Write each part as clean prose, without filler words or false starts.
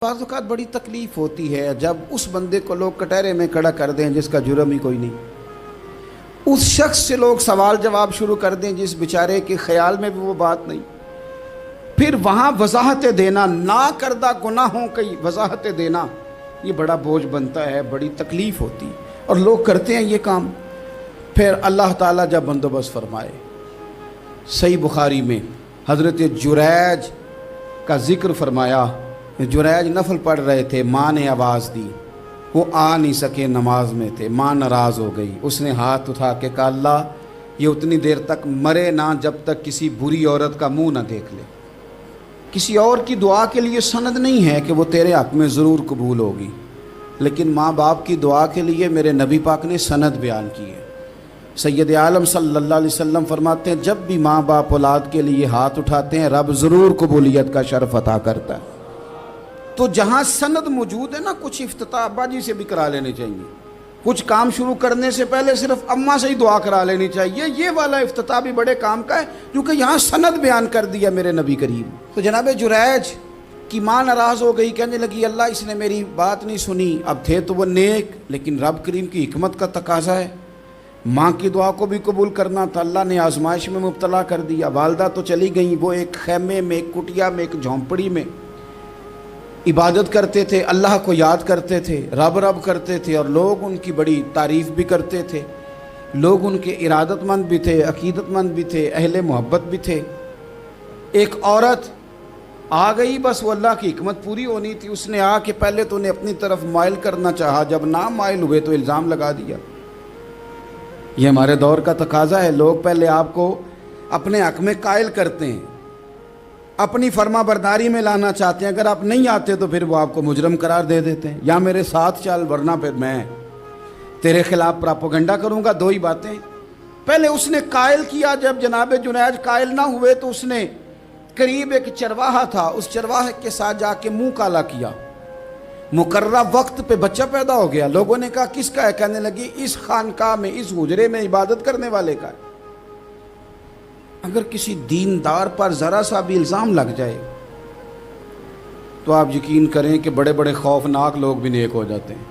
بعض اوقات بڑی تکلیف ہوتی ہے جب اس بندے کو لوگ کٹہرے میں کھڑا کر دیں جس کا جرم ہی کوئی نہیں، اس شخص سے لوگ سوال جواب شروع کر دیں جس بیچارے کے خیال میں بھی وہ بات نہیں، پھر وہاں وضاحت دینا، نہ کردہ گناہوں کی وضاحت دینا، یہ بڑا بوجھ بنتا ہے، بڑی تکلیف ہوتی، اور لوگ کرتے ہیں یہ کام۔ پھر اللہ تعالیٰ جب بندوبست فرمائے، صحیح بخاری میں حضرت جریج کا ذکر فرمایا، جریج نفل پڑھ رہے تھے، ماں نے آواز دی، وہ آ نہیں سکے، نماز میں تھے، ماں ناراض ہو گئی، اس نے ہاتھ اٹھا کے کہا اللہ یہ اتنی دیر تک مرے نہ جب تک کسی بری عورت کا منہ نہ دیکھ لے۔ کسی اور کی دعا کے لیے سند نہیں ہے کہ وہ تیرے حق میں ضرور قبول ہوگی، لیکن ماں باپ کی دعا کے لیے میرے نبی پاک نے سند بیان کی ہے۔ سید عالم صلی اللہ علیہ وسلم فرماتے ہیں جب بھی ماں باپ اولاد کے لیے ہاتھ اٹھاتے ہیں رب ضرور قبولیت کا شرف عطا کرتا ہے۔ تو جہاں سند موجود ہے نا، کچھ افتتاح ابا جی سے بھی کرا لینے چاہیے، کچھ کام شروع کرنے سے پہلے صرف اماں سے ہی دعا کرا لینی چاہیے، یہ والا افتتاح بھی بڑے کام کا ہے کیونکہ یہاں سند بیان کر دیا میرے نبی کریم۔ تو جناب جریج کی ماں ناراض ہو گئی، کہنے لگی اللہ اس نے میری بات نہیں سنی، اب تھے تو وہ نیک، لیکن رب کریم کی حکمت کا تقاضا ہے، ماں کی دعا کو بھی قبول کرنا تھا، اللہ نے آزمائش میں مبتلا کر دیا۔ والدہ تو چلی گئیں، وہ ایک خیمے میں، ایک کٹیا میں، ایک جھونپڑی میں عبادت کرتے تھے، اللہ کو یاد کرتے تھے، رب رب کرتے تھے، اور لوگ ان کی بڑی تعریف بھی کرتے تھے، لوگ ان کے ارادت مند بھی تھے، عقیدت مند بھی تھے، اہل محبت بھی تھے۔ ایک عورت آ گئی، بس وہ اللہ کی حکمت پوری ہونی تھی، اس نے آ کے پہلے تو انہیں اپنی طرف مائل کرنا چاہا، جب نہ مائل ہوئے تو الزام لگا دیا۔ یہ ہمارے دور کا تقاضا ہے، لوگ پہلے آپ کو اپنے حق میں قائل کرتے ہیں، اپنی فرما برداری میں لانا چاہتے ہیں، اگر آپ نہیں آتے تو پھر وہ آپ کو مجرم قرار دے دیتے ہیں، یا میرے ساتھ چل ورنہ پھر میں تیرے خلاف پراپوگنڈا کروں گا۔ دو ہی باتیں، پہلے اس نے قائل کیا، جب جناب جنید قائل نہ ہوئے تو اس نے قریب ایک چرواہا تھا، اس چرواہے کے ساتھ جا کے منہ کالا کیا، مقررہ وقت پہ بچہ پیدا ہو گیا۔ لوگوں نے کہا کس کا ہے؟ کہنے لگی اس خانقاہ میں، اس حجرے میں عبادت کرنے والے کا ہے۔ اگر کسی دیندار پر ذرا سا بھی الزام لگ جائے تو آپ یقین کریں کہ بڑے بڑے خوفناک لوگ بھی نیک ہو جاتے ہیں،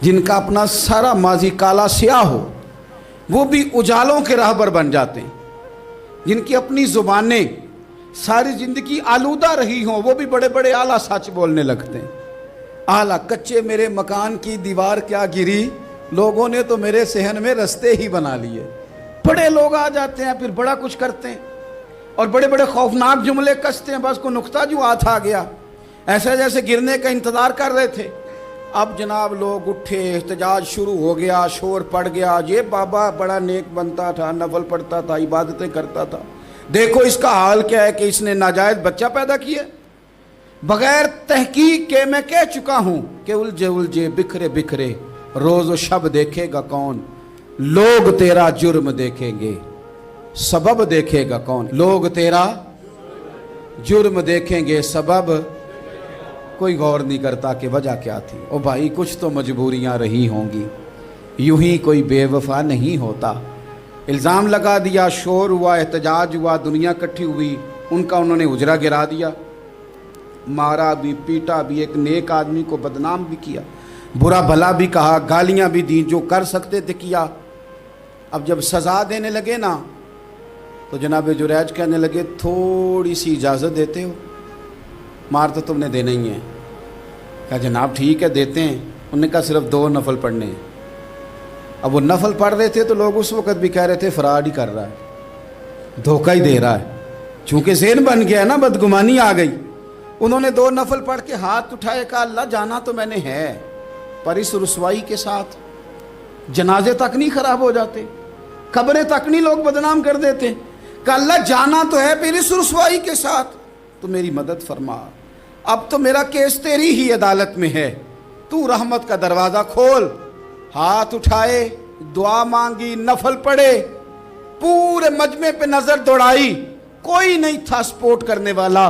جن کا اپنا سارا ماضی کالا سیاہ ہو وہ بھی اجالوں کے راہبر بن جاتے ہیں، جن کی اپنی زبانیں ساری زندگی آلودہ رہی ہوں وہ بھی بڑے بڑے اعلیٰ سچ بولنے لگتے ہیں۔ اعلیٰ کچے میرے مکان کی دیوار کیا گری، لوگوں نے تو میرے صحن میں رستے ہی بنا لیے۔ بڑے لوگ آ جاتے ہیں، پھر بڑا کچھ کرتے ہیں اور بڑے بڑے خوفناک جملے کستے ہیں، بس کو نقطہ جو ہاتھ آ گیا، ایسے جیسے گرنے کا انتظار کر رہے تھے۔ اب جناب لوگ اٹھے، احتجاج شروع ہو گیا، شور پڑ گیا، یہ بابا بڑا نیک بنتا تھا، نفل پڑھتا تھا، عبادتیں کرتا تھا، دیکھو اس کا حال کیا ہے کہ اس نے ناجائز بچہ پیدا کیا۔ بغیر تحقیق کے میں کہہ چکا ہوں کہ الجھے الجھے بکھرے بکھرے روز و شب دیکھے گا کون، لوگ تیرا جرم دیکھیں گے، سبب دیکھے گا کون۔ لوگ تیرا جرم دیکھیں گے، سبب کوئی غور نہیں کرتا کہ وجہ کیا تھی۔ او بھائی کچھ تو مجبوریاں رہی ہوں گی، یوں ہی کوئی بے وفا نہیں ہوتا۔ الزام لگا دیا، شور ہوا، احتجاج ہوا، دنیا اکٹھی ہوئی، ان کا انہوں نے حجرہ گرا دیا، مارا بھی، پیٹا بھی، ایک نیک آدمی کو بدنام بھی کیا، برا بھلا بھی کہا، گالیاں بھی دی، جو کر سکتے تھے کیا۔ اب جب سزا دینے لگے نا تو جناب جریج کہنے لگے تھوڑی سی اجازت دیتے ہو، مار تو تم نے دینا ہی ہے۔ کہا جناب ٹھیک ہے دیتے ہیں۔ انہوں نے کہا صرف 2 نفل پڑھنے ہیں۔ اب وہ نفل پڑھ رہے تھے تو لوگ اس وقت بھی کہہ رہے تھے فراڈ ہی کر رہا ہے، دھوکہ ہی دے رہا ہے، چونکہ ذہن بن گیا نا، بدگمانی آ گئی۔ انہوں نے 2 نفل پڑھ کے ہاتھ اٹھائے، کہا اللہ جانا تو میں نے ہے، پر اس رسوائی کے ساتھ جنازے تک نہیں خراب ہو جاتے، قبریں تک نہیں لوگ بدنام کر دیتے۔ کہ اللہ جانا تو ہے، پھر اس رسوائی کے ساتھ تو میری مدد فرما، اب تو میرا کیس تیری ہی عدالت میں ہے، تو رحمت کا دروازہ کھول۔ ہاتھ اٹھائے، دعا مانگی، نفل پڑھے، پورے مجمع پہ نظر دوڑائی، کوئی نہیں تھا سپورٹ کرنے والا۔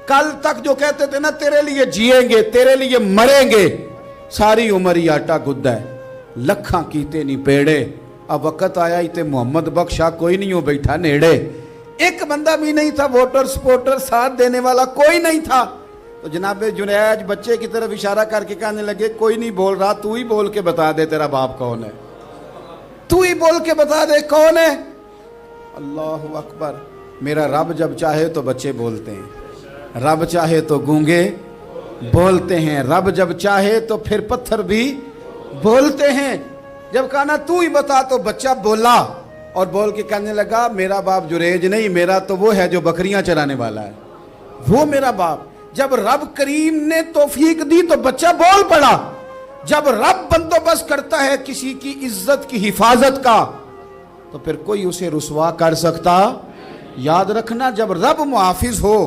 کل تک جو کہتے تھے نا تیرے لیے جیئیں گے، تیرے لیے مریں گے، ساری عمر ہی آٹا گدہ ہے، لکھاں کیتے نہیں پیڑے، اب وقت آیا ہی تے محمد بخشا کوئی نہیں ہو بیٹھا نیڑے۔ ایک بندہ بھی نہیں تھا، ووٹر سپورٹر ساتھ دینے والا کوئی نہیں تھا۔ تو جناب جنید بچے کی طرف اشارہ کر کے کہنے لگے کوئی نہیں بول رہا، تو ہی بول کے بتا دے تیرا باپ کون ہے، تو ہی بول کے بتا دے کون ہے۔ اللہ اکبر۔ میرا رب جب چاہے تو بچے بولتے ہیں، رب چاہے تو گونگے بولتے ہیں، رب جب چاہے تو پھر پتھر بھی بولتے ہیں۔ جب کہا نا تو ہی بتا تو بچہ بولا اور بول کے کہنے لگا میرا باپ جریج نہیں، میرا تو وہ ہے جو بکریاں چرانے والا ہے، وہ میرا باپ۔ جب رب کریم نے توفیق دی تو بچہ بول پڑا۔ جب رب بندوبست کرتا ہے کسی کی عزت کی حفاظت کا تو پھر کوئی اسے رسوا کر سکتا؟ یاد رکھنا جب رب محافظ ہو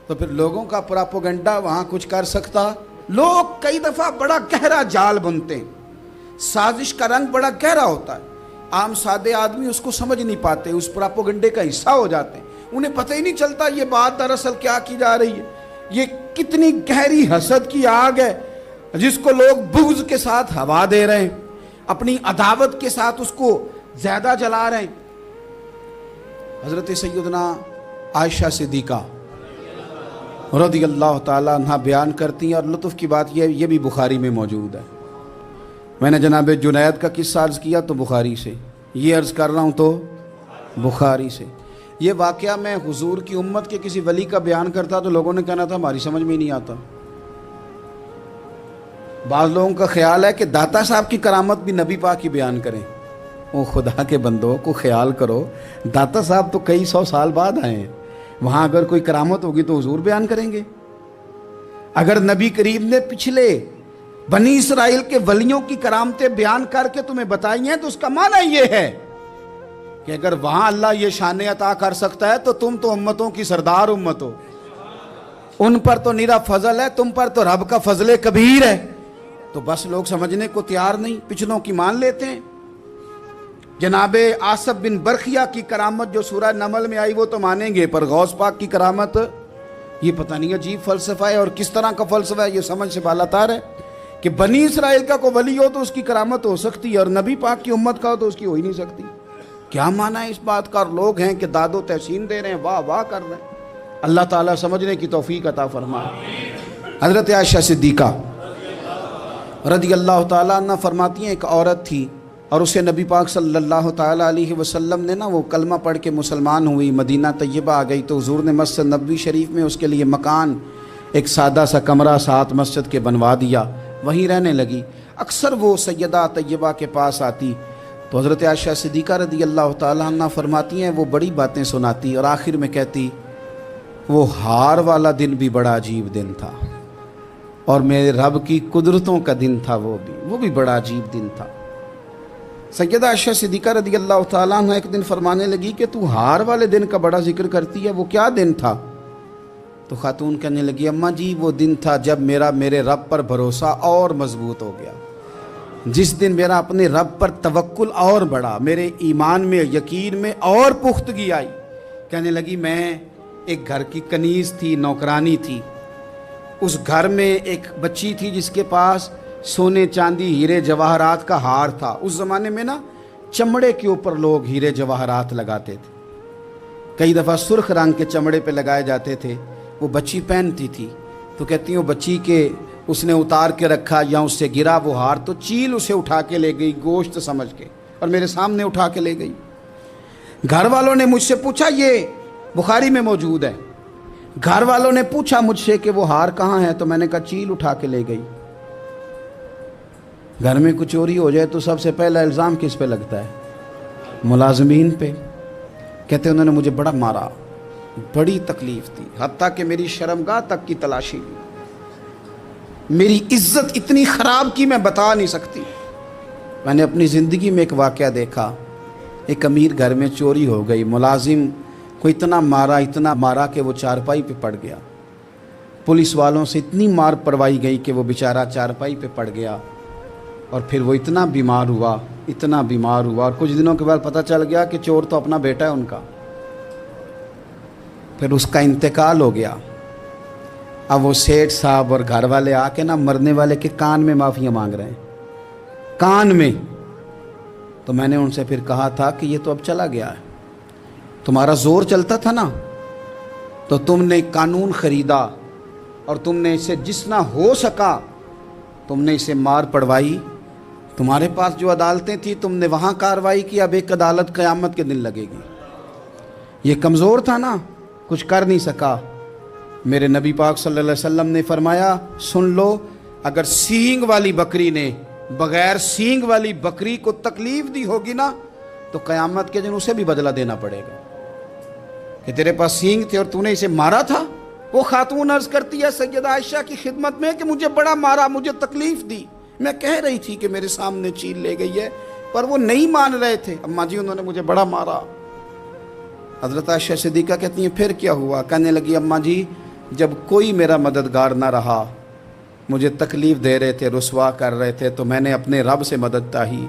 تو پھر لوگوں کا پراپوگنڈا وہاں کچھ کر سکتا؟ لوگ کئی دفعہ بڑا گہرا جال بنتے ہیں، سازش کا رنگ بڑا گہرا ہوتا ہے، عام سادے آدمی اس کو سمجھ نہیں پاتے، اس پراپوگنڈے کا حصہ ہو جاتے ہیں، انہیں پتہ ہی نہیں چلتا یہ بات دراصل کیا کی جا رہی ہے۔ یہ کتنی گہری حسد کی آگ ہے جس کو لوگ بغض کے ساتھ ہوا دے رہے ہیں، اپنی عداوت کے ساتھ اس کو زیادہ جلا رہے ہیں۔ حضرت سیدنا عائشہ صدیقہ رضی اللہ تعالیٰ عنہ بیان کرتی ہیں، اور لطف کی بات یہ بھی بخاری میں موجود ہے۔ میں نے جناب جنید کا قصہ عرض کیا تو بخاری سے، یہ عرض کر رہا ہوں تو بخاری سے۔ یہ واقعہ میں حضور کی امت کے کسی ولی کا بیان کرتا تو لوگوں نے کہنا تھا ہماری سمجھ میں ہی نہیں آتا۔ بعض لوگوں کا خیال ہے کہ داتا صاحب کی کرامت بھی نبی پاک کی بیان کریں۔ وہ خدا کے بندوں کو خیال کرو، داتا صاحب تو کئی سو سال بعد آئے ہیں، وہاں اگر کوئی کرامت ہوگی تو حضور بیان کریں گے؟ اگر نبی کریم نے پچھلے بنی اسرائیل کے ولیوں کی کرامتیں بیان کر کے تمہیں بتائی ہیں تو اس کا معنی یہ ہے کہ اگر وہاں اللہ یہ شان عطا کر سکتا ہے تو تم تو امتوں کی سردار امت ہو، ان پر تو نیرا فضل ہے، تم پر تو رب کا فضل کبیر ہے۔ تو بس لوگ سمجھنے کو تیار نہیں، پچھلوں کی مان لیتے ہیں۔ جناب آصف بن برخیہ کی کرامت جو سورہ نمل میں آئی وہ تو مانیں گے، پر غوث پاک کی کرامت یہ پتہ نہیں عجیب فلسفہ ہے، اور کس طرح کا فلسفہ ہے یہ سمجھ سے بالاتار ہے کہ بنی اسرائیل کا کوئی ولی ہو تو اس کی کرامت ہو سکتی ہے اور نبی پاک کی امت کا ہو تو اس کی ہو ہی نہیں سکتی۔ کیا معنی ہے اس بات کا؟ اور لوگ ہیں کہ داد و تحسین دے رہے ہیں، واہ واہ کر رہے ہیں۔ اللہ تعالیٰ سمجھنے کی توفیق عطا فرمائے۔ حضرت عائشہ صدیقہ رضی اللہ تعالیٰ عنہ فرماتی ہیں ایک عورت تھی اور اسے نبی پاک صلی اللہ تعالیٰ علیہ وسلم نے وہ کلمہ پڑھ کے مسلمان ہوئی، مدینہ طیبہ آ گئی تو حضور نے مسجد نبوی شریف میں اس کے لیے مکان، ایک سادہ سا کمرہ ساتھ مسجد کے بنوا دیا، وہیں رہنے لگی۔ اکثر وہ سیدہ طیبہ کے پاس آتی تو حضرت عائشہ صدیقہ رضی اللہ تعالیٰ عنہ فرماتی ہیں وہ بڑی باتیں سناتی اور آخر میں کہتی وہ ہار والا دن بھی بڑا عجیب دن تھا اور میرے رب کی قدرتوں کا دن تھا، وہ بھی بڑا عجیب دن تھا۔ سیدہ عائشہ صدیقہ رضی اللہ تعالیٰ عنہ ایک دن فرمانے لگی کہ تو ہار والے دن کا بڑا ذکر کرتی ہے، وہ کیا دن تھا؟ تو خاتون کہنے لگی اماں جی وہ دن تھا جب میرے رب پر بھروسہ اور مضبوط ہو گیا، جس دن میرا اپنے رب پر توکل اور بڑھا، میرے ایمان میں یقین میں اور پختگی آئی۔ کہنے لگی میں ایک گھر کی کنیز تھی، نوکرانی تھی، اس گھر میں ایک بچی تھی جس کے پاس سونے چاندی ہیرے جواہرات کا ہار تھا۔ اس زمانے میں چمڑے کے اوپر لوگ ہیرے جواہرات لگاتے تھے، کئی دفعہ سرخ رنگ کے چمڑے پہ لگائے جاتے تھے، وہ بچی پہنتی تھی تو کہتی ہوں بچی کے اس نے اتار کے رکھا یا اس سے گرا وہ ہار تو چیل اسے اٹھا کے لے گئی گوشت سمجھ کے اور میرے سامنے اٹھا کے لے گئی۔ گھر والوں نے مجھ سے پوچھا، یہ بخاری میں موجود ہے، گھر والوں نے پوچھا مجھ سے کہ وہ ہار کہاں ہے تو میں نے کہا چیل اٹھا کے لے گئی۔ گھر میں کچھ چوری ہو جائے تو سب سے پہلا الزام کس پہ لگتا ہے؟ ملازمین پہ۔ کہتے انہوں نے مجھے بڑا مارا، بڑی تکلیف تھی، حتیٰ کہ میری شرمگاہ تک کی تلاشی لی، میری عزت اتنی خراب کی میں بتا نہیں سکتی۔ میں نے اپنی زندگی میں ایک واقعہ دیکھا، ایک امیر گھر میں چوری ہو گئی، ملازم کو اتنا مارا کہ وہ چارپائی پہ پڑ گیا، پولیس والوں سے اتنی مار پروائی گئی کہ وہ بیچارہ چارپائی پہ پڑ گیا، اور پھر وہ اتنا بیمار ہوا اور کچھ دنوں کے بعد پتہ چل گیا کہ چور تو اپنا بیٹا ہے ان کا، پھر اس کا انتقال ہو گیا۔ اب وہ سیٹھ صاحب اور گھر والے آ کے مرنے والے کے کان میں معافیاں مانگ رہے ہیں، کان میں۔ تو میں نے ان سے پھر کہا تھا کہ یہ تو اب چلا گیا ہے، تمہارا زور چلتا تھا نا تو تم نے قانون خریدا اور تم نے اسے جتنا ہو سکا تم نے اسے مار پڑوائی. تمہارے پاس جو عدالتیں تھیں تم نے وہاں کارروائی کی. اب ایک عدالت قیامت کے دن لگے گی. یہ کمزور تھا نا, کچھ کر نہیں سکا. میرے نبی پاک صلی اللہ علیہ وسلم نے فرمایا سن لو, اگر سینگ والی بکری نے بغیر سینگ والی بکری کو تکلیف دی ہوگی نا تو قیامت کے دن اسے بھی بدلہ دینا پڑے گا کہ تیرے پاس سینگ تھے اور تو نے اسے مارا تھا. وہ خاتون عرض کرتی ہے سیدہ عائشہ کی خدمت میں کہ مجھے بڑا مارا, مجھے تکلیف دی. میں کہہ رہی تھی کہ میرے سامنے چیل لے گئی ہے پر وہ نہیں مان رہے تھے. اماں جی انہوں نے مجھے بڑا مارا. حضرت عائشہ صدیقہ کہتی ہیں پھر کیا ہوا؟ کہنے لگی اماں جی جب کوئی میرا مددگار نہ رہا, مجھے تکلیف دے رہے تھے, رسوا کر رہے تھے, تو میں نے اپنے رب سے مدد چاہی.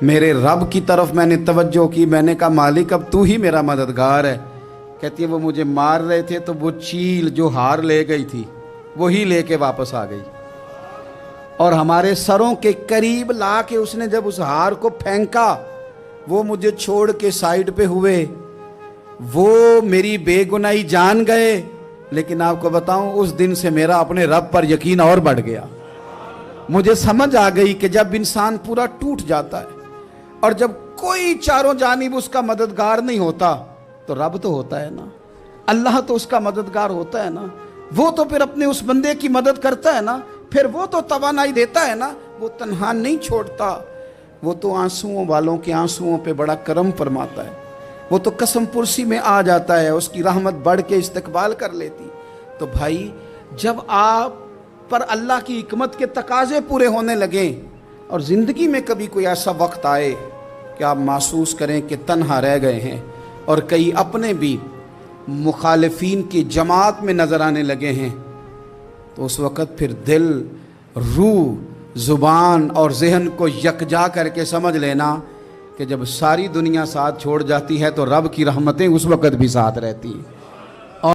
میرے رب کی طرف میں نے توجہ کی. میں نے کہا مالک اب تو ہی میرا مددگار ہے. کہتی ہے وہ مجھے مار رہے تھے تو وہ چیل جو ہار لے گئی تھی وہی لے کے واپس آ گئی, اور ہمارے سروں کے قریب لا کے اس نے جب اس ہار کو پھینکا وہ مجھے چھوڑ کے سائیڈ پہ ہوئے. وہ میری بے گناہی جان گئے, لیکن آپ کو بتاؤں اس دن سے میرا اپنے رب پر یقین اور بڑھ گیا. مجھے سمجھ آ گئی کہ جب انسان پورا ٹوٹ جاتا ہے اور جب کوئی چاروں جانب اس کا مددگار نہیں ہوتا تو رب تو ہوتا ہے نا, اللہ تو اس کا مددگار ہوتا ہے نا. وہ تو پھر اپنے اس بندے کی مدد کرتا ہے نا, پھر وہ تو توانائی دیتا ہے نا, وہ تنہا نہیں چھوڑتا. وہ تو آنسوؤں والوں کے آنسوؤں پہ بڑا کرم فرماتا ہے. وہ تو قسم پرسی میں آ جاتا ہے, اس کی رحمت بڑھ کے استقبال کر لیتی. تو بھائی جب آپ پر اللہ کی حکمت کے تقاضے پورے ہونے لگیں اور زندگی میں کبھی کوئی ایسا وقت آئے کہ آپ محسوس کریں کہ تنہا رہ گئے ہیں اور کئی اپنے بھی مخالفین کی جماعت میں نظر آنے لگے ہیں, تو اس وقت پھر دل, روح, زبان اور ذہن کو یکجا کر کے سمجھ لینا کہ جب ساری دنیا ساتھ چھوڑ جاتی ہے تو رب کی رحمتیں اس وقت بھی ساتھ رہتی ہیں.